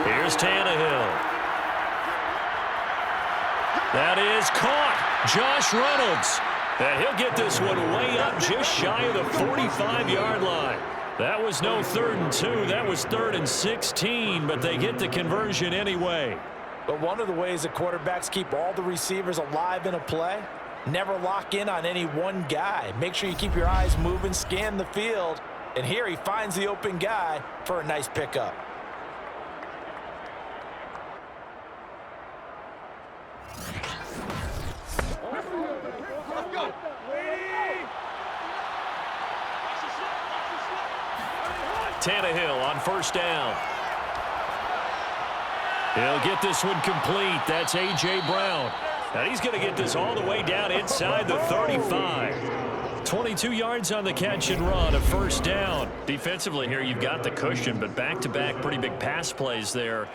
Here's Tannehill. That is caught. Josh Reynolds. And he'll get this one way up just shy of the 45-yard line. That was no 3rd and 2. That was 3rd and 16, but they get the conversion anyway. But one of the ways that quarterbacks keep all the receivers alive in a play, never lock in on any one guy. Make sure you keep your eyes moving, scan the field. And here he finds the open guy for a nice pickup. Tannehill on 1st down. He'll get this one complete. That's A.J. Brown. And he's going to get this all the way down inside the 35. 22 yards on the catch and run, a first down. Defensively here, you've got the cushion, but back-to-back pretty big pass plays there.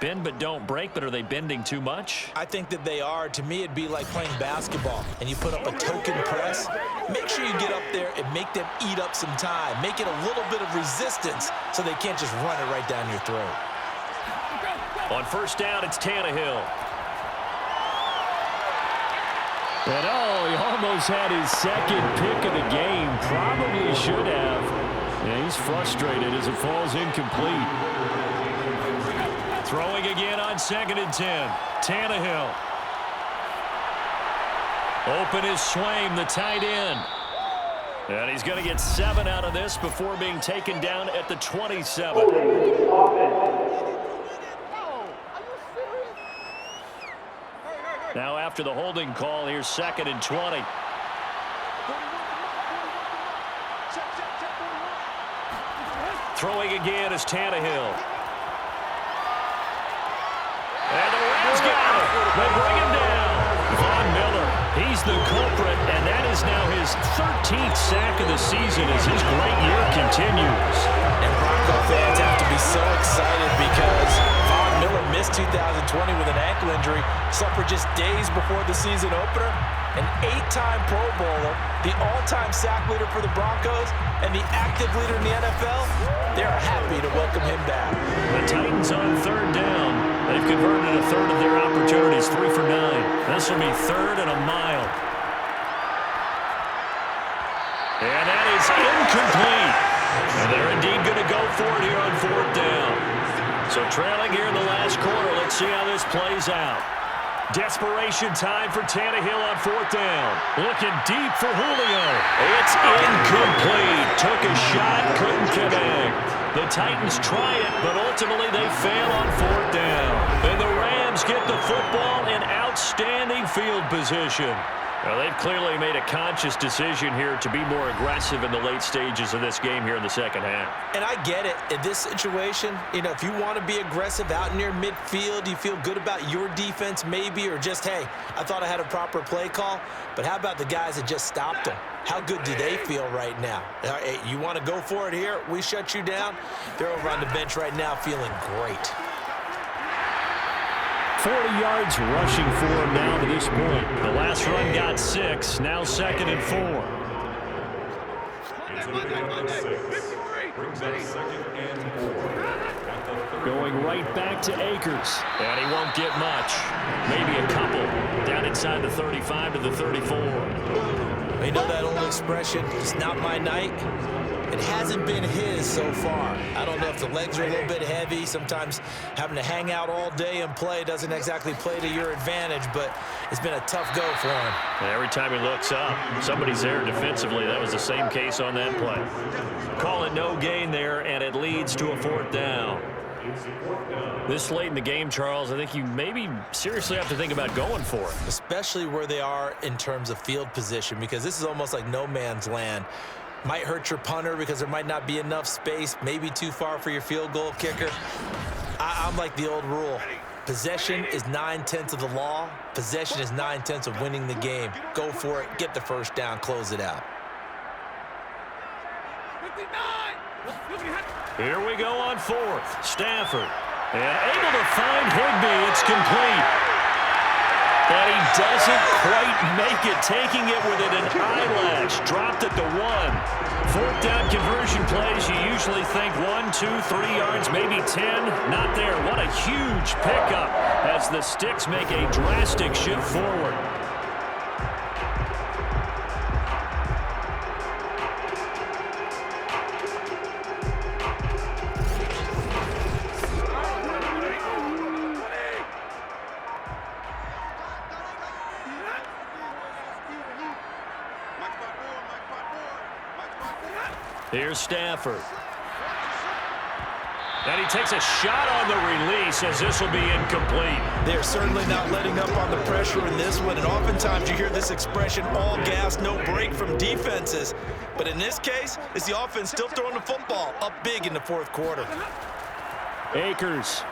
Bend but don't break, but are they bending too much? I think that they are. To me, it'd be like playing basketball, and you put up a token press. Make sure you get up there and make them eat up some time. Make it a little bit of resistance so they can't just run it right down your throat. On first down, it's Tannehill. And he almost had his second pick of the game. Probably should have. Yeah, he's frustrated as it falls incomplete. Throwing again on 2nd and 10. Tannehill. Open is Swaim, the tight end. And he's going to get 7 out of this before being taken down at the 27. Now after the holding call, here's 2nd and 20. Throwing again is Tannehill. And the Rams got it. They bring him down. Von Miller, he's the culprit, and that is now his 13th sack of the season as his great year continues. And Bronco fans have to be so excited because Von Miller missed 2020 with an ankle injury, suffered just days before the season opener. An 8-time Pro Bowler, the all-time sack leader for the Broncos, and the active leader in the NFL. They're happy to welcome him back. The Titans on 3rd down. They've converted a third of their opportunities, 3 for 9. This will be 3rd and a mile. And that is incomplete. And they're indeed going to go for it here on 4th down. So trailing here in the last quarter, let's see how this plays out. Desperation time for Tannehill on 4th down. Looking deep for Julio. It's incomplete. Took a shot, couldn't connect. The Titans try it, but ultimately they fail on 4th down. And the Rams get the football in outstanding field position. Well, they've clearly made a conscious decision here to be more aggressive in the late stages of this game here in the second half. And I get it. In this situation, if you want to be aggressive out near midfield, you feel good about your defense maybe, or just, hey, I thought I had a proper play call. But how about the guys that just stopped them? How good do they feel right now? Hey, you want to go for it here? We shut you down? They're over on the bench right now feeling great. 40 yards rushing for him now to this point. The last run got 6. Now 2nd and 4. Brings up 2nd and 4. Going right back to Akers. And he won't get much. Maybe a couple. Down inside the 35 to the 34. You know that old expression, it's not my night? It hasn't been his so far. I don't know if the legs are a little bit heavy. Sometimes having to hang out all day and play doesn't exactly play to your advantage, but it's been a tough go for him. And every time he looks up, somebody's there defensively. That was the same case on that play. Call it no gain there, and it leads to a 4th down. This late in the game, Charles, I think you maybe seriously have to think about going for it. Especially where they are in terms of field position, because this is almost like no man's land. Might hurt your punter because there might not be enough space, maybe too far for your field goal kicker. I'm like the old rule. Possession is 9/10 of the law. Possession is 9/10 of winning the game. Go for it, get the first down, close it out. Here we go on 4th. Stafford. And able to find Higbee. It's complete. And he doesn't quite make it, taking it within an eyelash. Dropped at the 1. 4th down conversion plays, you usually think 1, 2, 3 yards, maybe 10. Not there. What a huge pickup as the Sticks make a drastic shift forward. Here's Stafford. And he takes a shot on the release as this will be incomplete. They're certainly not letting up on the pressure in this one, and oftentimes you hear this expression, all gas, no break from defenses. But in this case, it's the offense still throwing the football up big in the 4th quarter. Akers.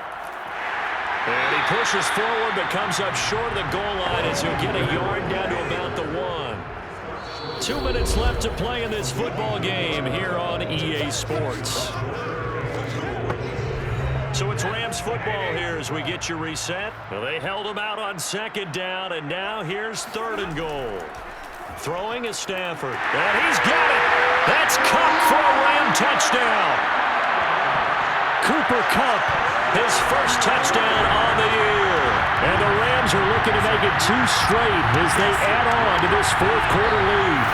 And he pushes forward but comes up short of the goal line as he'll get a yard down to about the 1. 2 minutes left to play in this football game here on EA Sports. So it's Rams football here as we get you reset. Well, they held him out on 2nd down, and now here's 3rd and goal. Throwing is Stafford. And he's got it. That's Kupp for a Ram touchdown. Cooper Kupp, his first touchdown on the year. And the Rams are looking to make it 2 straight as they add on to this 4th quarter lead.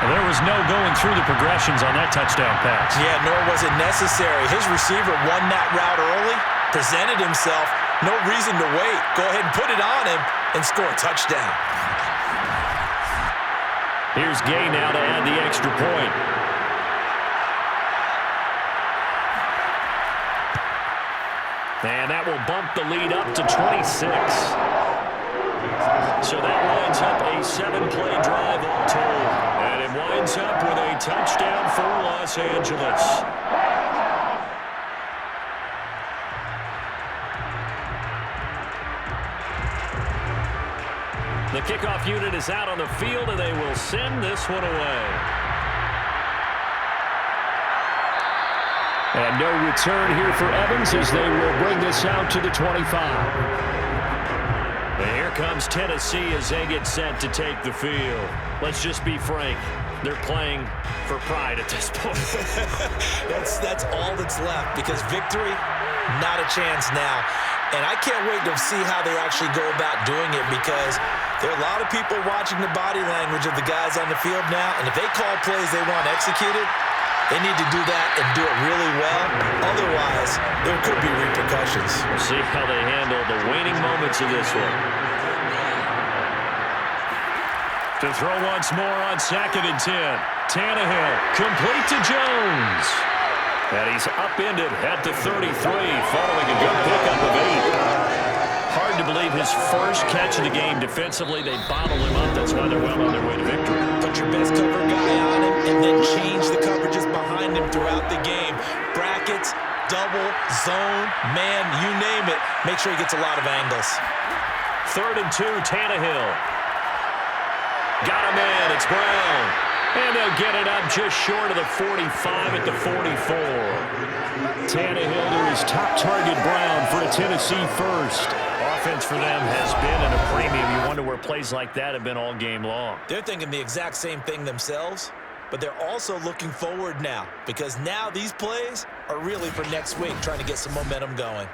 There was no going through the progressions on that touchdown pass. Yeah, nor was it necessary. His receiver won that route early, presented himself, no reason to wait. Go ahead and put it on him and score a touchdown. Here's Gay now to add the extra point. And that will bump the lead up to 26. So that winds up a 7-play drive all told. And it winds up with a touchdown for Los Angeles. The kickoff unit is out on the field, and they will send this one away. And no return here for Evans as they will bring this out to the 25. And here comes Tennessee as they get set to take the field. Let's just be frank. They're playing for pride at this point. That's all that's left because victory, not a chance now. And I can't wait to see how they actually go about doing it because there are a lot of people watching the body language of the guys on the field now. And if they call plays they want executed, they need to do that and do it really well. Otherwise, there could be repercussions. We'll see how they handle the waning moments of this one. To throw once more on 2nd and 10. Tannehill complete to Jones. And he's upended at the 33 following a good pickup of 8. Hard to believe his first catch of the game defensively. They bottled him up. That's why they're well on their way to victory. Put your best cover guy on him and then change the coverages behind him throughout the game. Brackets, double, zone, man, you name it. Make sure he gets a lot of angles. 3rd and 2, Tannehill. Got him in. It's Brown. And they'll get it up just short of the 45 at the 44. Tannehill to his top target, Brown, for a Tennessee first. Offense for them has been at a premium. You wonder where plays like that have been all game long. They're thinking the exact same thing themselves, but they're also looking forward now because now these plays are really for next week, trying to get some momentum going.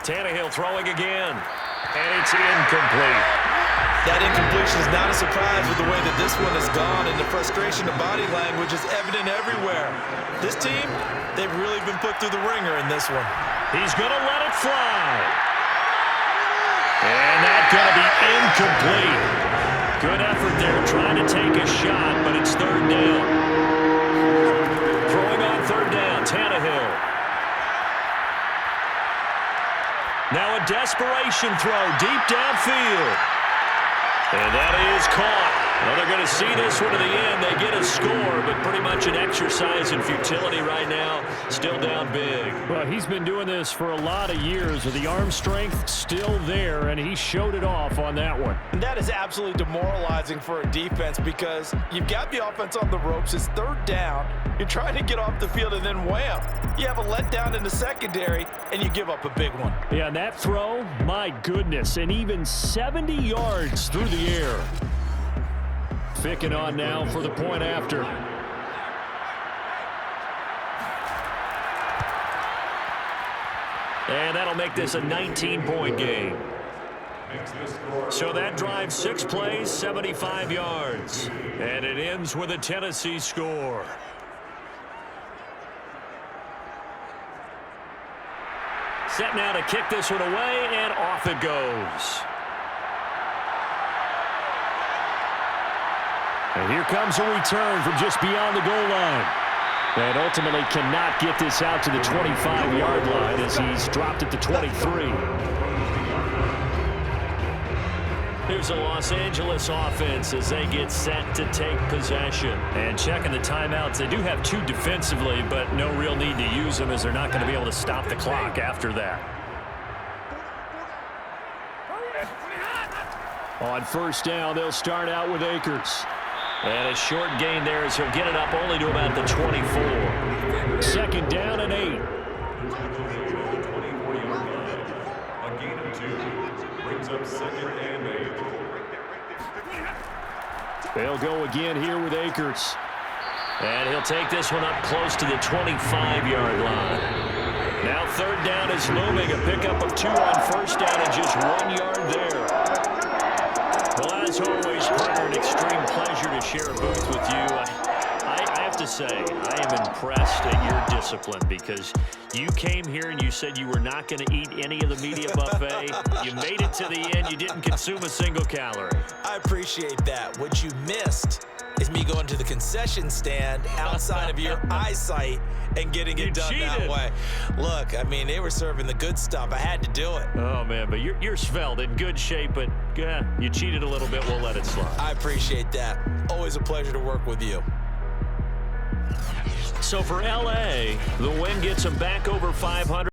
Tannehill throwing again, and it's incomplete. That incompletion is not a surprise with the way that this one has gone, and the frustration of body language is evident everywhere. This team, they've really been put through the ringer in this one. He's going to let it fly. And that's going to be incomplete. Good effort there trying to take a shot, but it's 3rd down. Throwing on 3rd down, Tannehill. Now a desperation throw deep downfield. And that is caught. Well, they're going to see this one to the end. They get a score, but pretty much an exercise in futility right now. Still down big. Well, he's been doing this for a lot of years with the arm strength still there, and he showed it off on that one. And that is absolutely demoralizing for a defense because you've got the offense on the ropes. It's 3rd down. You're trying to get off the field, and then wham, you have a letdown in the secondary, and you give up a big one. Yeah, and that throw, my goodness, and even 70 yards through the air. Ficking on now for the point after. And that'll make this a 19-point game. So that drives 6 plays, 75 yards. And it ends with a Tennessee score. Set now to kick this one away, and off it goes. And here comes a return from just beyond the goal line. And ultimately cannot get this out to the 25-yard line as he's dropped at the 23. Here's a Los Angeles offense as they get set to take possession. And checking the timeouts, they do have 2 defensively, but no real need to use them as they're not going to be able to stop the clock after that. On first down, they'll start out with Akers. And a short gain there as he'll get it up only to about the 24. Second down and 8. A gain of 2 brings up second and 8. They'll go again here with Akers. And he'll take this one up close to the 25-yard line. Now third down is looming. A pickup of 2 on first down and just 1 yard there. Well, as always, partner, an extreme pleasure to share a booth with you. I have to say, I am impressed at your discipline because you came here and you said you were not going to eat any of the media buffet. You made it to the end. You didn't consume a single calorie. I appreciate that. What you missed is me going to the concession stand outside of your eyesight and getting it done that way. Look, I mean, they were serving the good stuff. I had to do it. Oh, man, but you're svelte, in good shape, but you cheated a little bit. We'll let it slide. I appreciate that. Always a pleasure to work with you. So for L.A., the win gets them back over 500.